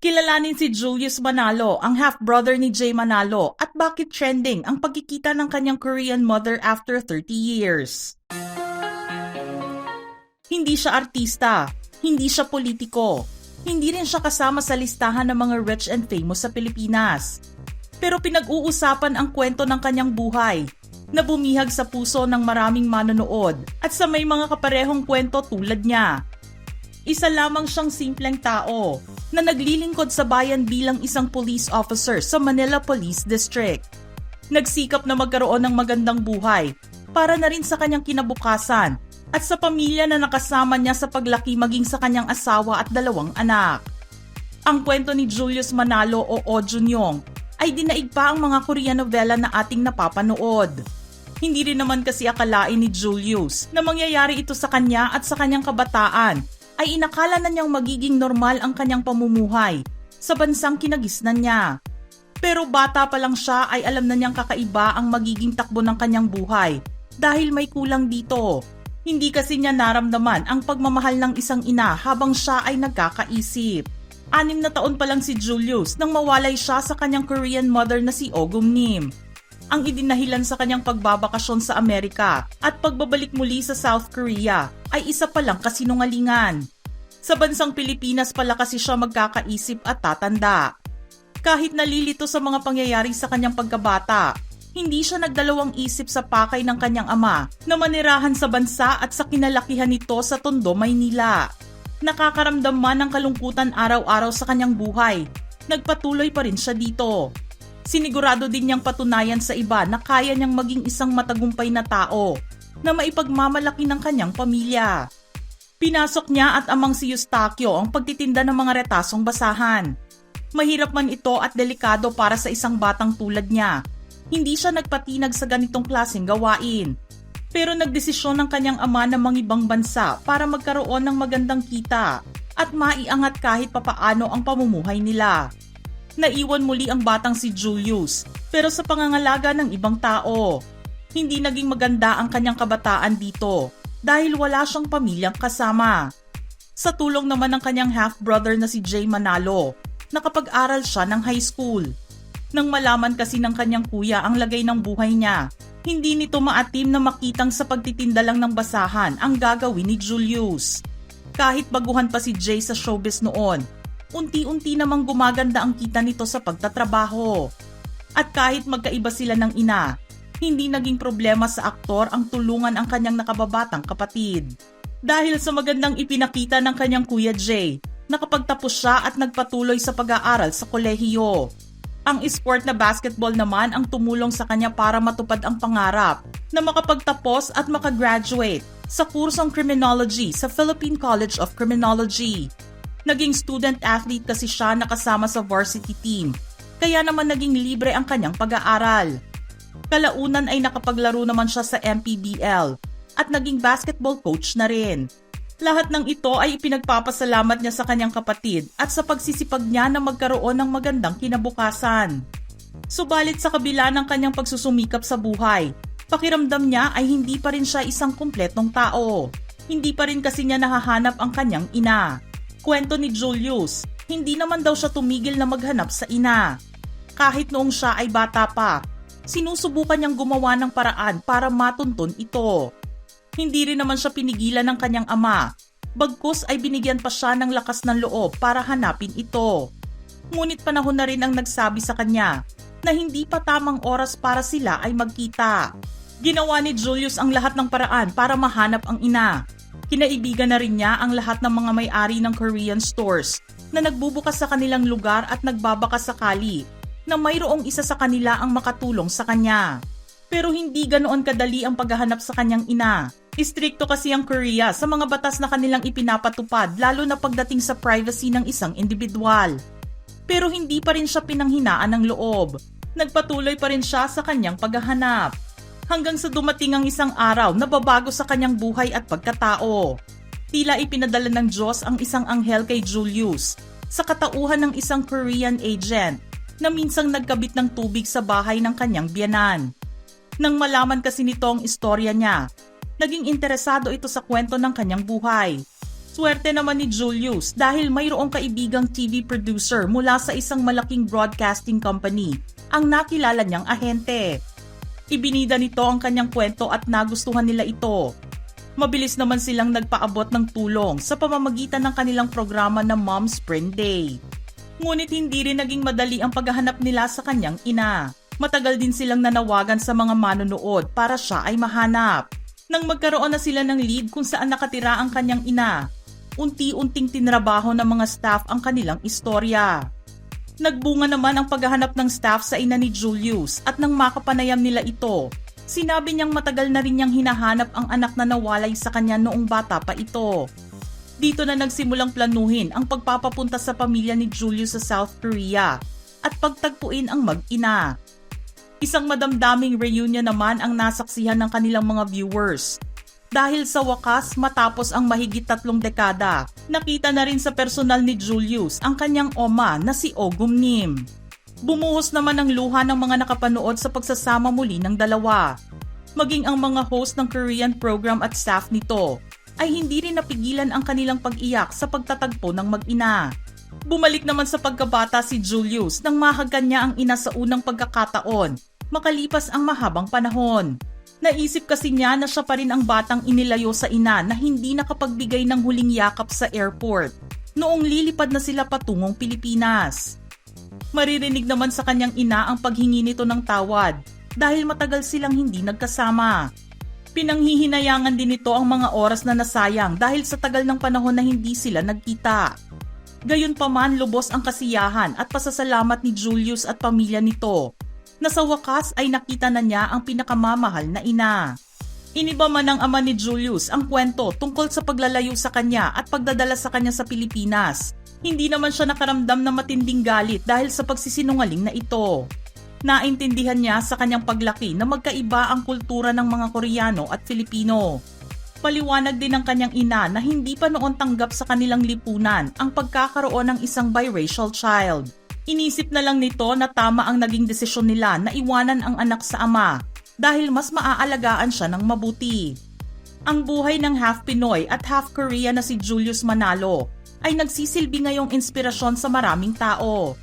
Kilalanin si Julius Manalo, ang half-brother ni Jay Manalo, at bakit trending ang pagkikita ng kanyang Korean mother after 30 years. Hindi siya artista, hindi siya politiko, hindi rin siya kasama sa listahan ng mga rich and famous sa Pilipinas. Pero pinag-uusapan ang kwento ng kanyang buhay na bumihag sa puso ng maraming manonood at sa may mga kaparehong kwento tulad niya. Isa lamang siyang simpleng tao na naglilingkod sa bayan bilang isang police officer sa Manila Police District. Nagsikap na magkaroon ng magandang buhay para na rin sa kanyang kinabukasan at sa pamilya na nakasama niya sa paglaki maging sa kanyang asawa at 2 anak. Ang kwento ni Julius Manalo o Oh Jun-young ay dinaig pa ang mga Korean novela na ating napapanood. Hindi rin naman kasi akalain ni Julius na mangyayari ito sa kanya at sa kanyang kabataan ay inakala na niyang magiging normal ang kanyang pamumuhay sa bansang kinagisnan niya. Pero bata pa lang siya ay alam na niyang kakaiba ang magiging takbo ng kanyang buhay dahil may kulang dito. Hindi kasi niya naramdaman ang pagmamahal ng isang ina habang siya ay nagkakaisip. 6 na taon pa lang si Julius nang mawalay siya sa kanyang Korean mother na si Oh Gum-nim. Ang idinahilan sa kanyang pagbabakasyon sa Amerika at pagbabalik muli sa South Korea ay isa pa lang kasinungalingan. Sa bansang Pilipinas pala kasi siya magkakaisip at tatanda. Kahit nalilito sa mga pangyayari sa kanyang pagkabata, hindi siya nagdalawang isip sa pakay ng kanyang ama na manirahan sa bansa at sa kinalakihan nito sa Tondo, Maynila. Nakakaramdam man ng kalungkutan araw-araw sa kanyang buhay, nagpatuloy pa rin siya dito. Sinigurado din niyang patunayan sa iba na kaya niyang maging isang matagumpay na tao na maipagmamalaki ng kanyang pamilya. Pinasok niya at amang si Eustaquio ang pagtitinda ng mga retasong basahan. Mahirap man ito at delikado para sa isang batang tulad niya. Hindi siya nagpatinag sa ganitong klaseng gawain. Pero nagdesisyon ng kanyang ama na mangibang bansa para magkaroon ng magandang kita at maiangat kahit papaano ang pamumuhay nila. Naiwan muli ang batang si Julius pero sa pangangalaga ng ibang tao. Hindi naging maganda ang kanyang kabataan dito dahil wala siyang pamilyang kasama. Sa tulong naman ng kanyang half-brother na si Jay Manalo, nakapag-aral siya ng high school. Nang malaman kasi ng kanyang kuya ang lagay ng buhay niya, hindi nito maatim na makitang sa pagtitinda lang ng basahan ang gagawin ni Julius. Kahit baguhan pa si Jay sa showbiz noon, unti-unti namang gumaganda ang kita nito sa pagtatrabaho. At kahit magkaiba sila ng ina, hindi naging problema sa aktor ang tulungan ang kanyang nakababatang kapatid. Dahil sa magandang ipinakita ng kanyang kuya Jay, nakapagtapos siya at nagpatuloy sa pag-aaral sa kolehiyo. Ang sport na basketball naman ang tumulong sa kanya para matupad ang pangarap na makapagtapos at makagraduate sa kursong criminology sa Philippine College of Criminology. Naging student athlete kasi siya nakasama sa varsity team, kaya naman naging libre ang kanyang pag-aaral. Kalaunan ay nakapaglaro naman siya sa MPBL at naging basketball coach na rin. Lahat ng ito ay ipinagpapasalamat niya sa kanyang kapatid at sa pagsisipag niya na magkaroon ng magandang kinabukasan. Subalit sa kabila ng kanyang pagsusumikap sa buhay, pakiramdam niya ay hindi pa rin siya isang kumpletong tao. Hindi pa rin kasi niya nahahanap ang kanyang ina. Kwento ni Julius, hindi naman daw siya tumigil na maghanap sa ina. Kahit noong siya ay bata pa, sinusubukan niyang gumawa ng paraan para matuntun ito. Hindi rin naman siya pinigilan ng kanyang ama, bagkus ay binigyan pa siya ng lakas ng loob para hanapin ito. Ngunit panahon na rin ang nagsabi sa kanya na hindi pa tamang oras para sila ay magkita. Ginawa ni Julius ang lahat ng paraan para mahanap ang ina. Kinaibigan na rin niya ang lahat ng mga may-ari ng Korean stores na nagbubukas sa kanilang lugar at nagbabaka sakali na mayroong isa sa kanila ang makatulong sa kanya. Pero hindi ganoon kadali ang paghahanap sa kanyang ina. Istrikto kasi ang Korea sa mga batas na kanilang ipinapatupad lalo na pagdating sa privacy ng isang individual. Pero hindi pa rin siya pinanghinaan ng loob. Nagpatuloy pa rin siya sa kanyang paghahanap. Hanggang sa dumating ang isang araw na babago sa kanyang buhay at pagkatao. Tila ipinadala ng Diyos ang isang anghel kay Julius sa katauhan ng isang Korean agent na minsang nagkabit ng tubig sa bahay ng kanyang biyenan. Nang malaman kasi nito ang istorya niya, naging interesado ito sa kwento ng kanyang buhay. Swerte naman ni Julius dahil mayroong kaibigang TV producer mula sa isang malaking broadcasting company ang nakilala niyang ahente. Ibinida nito ang kanyang kwento at nagustuhan nila ito. Mabilis naman silang nagpaabot ng tulong sa pamamagitan ng kanilang programa na Mom Spring Day. Ngunit hindi rin naging madali ang paghahanap nila sa kanyang ina. Matagal din silang nanawagan sa mga manonood para siya ay mahanap. Nang magkaroon na sila ng lead kung saan nakatira ang kanyang ina, unti-unting tinrabaho ng mga staff ang kanilang istorya. Nagbunga naman ang paghahanap ng staff sa ina ni Julius at nang makapanayam nila ito, sinabi niyang matagal na rin niyang hinahanap ang anak na nawalay sa kanya noong bata pa ito. Dito na nagsimulang planuhin ang pagpapapunta sa pamilya ni Julius sa South Korea at pagtagpuin ang mag-ina. Isang madamdaming reunion naman ang nasaksihan ng kanilang mga viewers. Dahil sa wakas matapos ang mahigit 3 dekada, nakita na rin sa personal ni Julius ang kanyang oma na si Oh Gum-nim. Bumuhos naman ang luha ng mga nakapanood sa pagsasama muli ng dalawa. Maging ang mga host ng Korean program at staff nito ay hindi rin napigilan ang kanilang pag-iyak sa pagtatagpo ng mag-ina. Bumalik naman sa pagkabata si Julius nang mahagkan niya ang ina sa unang pagkakataon, makalipas ang mahabang panahon. Naisip kasi niya na siya pa rin ang batang inilayo sa ina na hindi nakapagbigay ng huling yakap sa airport noong lilipad na sila patungong Pilipinas. Maririnig naman sa kanyang ina ang paghingi nito ng tawad dahil matagal silang hindi nagkasama. Pinanghihinayangan din nito ang mga oras na nasayang dahil sa tagal ng panahon na hindi sila nagkita. Gayunpaman, lubos ang kasiyahan at pasasalamat ni Julius at pamilya nito na sa wakas ay nakita na niya ang pinakamamahal na ina. Iniba man ng ama ni Julius ang kwento tungkol sa paglalayo sa kanya at pagdadala sa kanya sa Pilipinas. Hindi naman siya nakaramdam na matinding galit dahil sa pagsisinungaling na ito. Naintindihan niya sa kanyang paglaki na magkaiba ang kultura ng mga Koreano at Filipino. Paliwanag din ng kanyang ina na hindi pa noon tanggap sa kanilang lipunan ang pagkakaroon ng isang biracial child. Inisip na lang nito na tama ang naging desisyon nila na iwanan ang anak sa ama dahil mas maaalagaan siya ng mabuti. Ang buhay ng half Pinoy at half Korean na si Julius Manalo ay nagsisilbi ngayong inspirasyon sa maraming tao.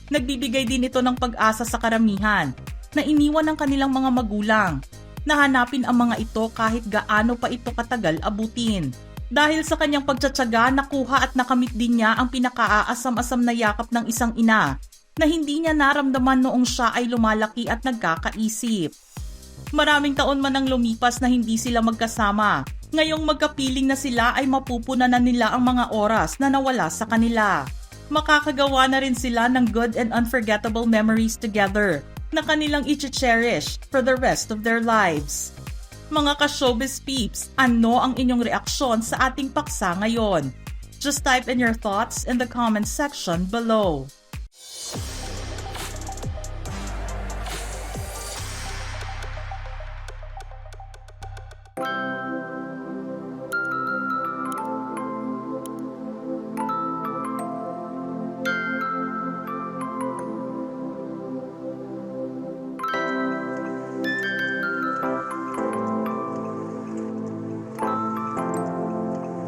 Nagbibigay din ito ng pag-asa sa karamihan na iniwan ng kanilang mga magulang na hanapin ang mga ito kahit gaano pa ito katagal abutin. Dahil sa kanyang pagtsatsaga, nakuha at nakamit din niya ang pinakaaasam-asam na yakap ng isang ina na hindi niya naramdaman noong siya ay lumalaki at nagkakaisip. Maraming taon man ang lumipas na hindi sila magkasama. Ngayong magkapiling na sila ay mapupunan na nila ang mga oras na nawala sa kanila. Makakagawa na rin sila ng good and unforgettable memories together na kanilang i-cherish for the rest of their lives. Mga ka-showbiz peeps, ano ang inyong reaksyon sa ating paksa ngayon? Just type in your thoughts in the comment section below.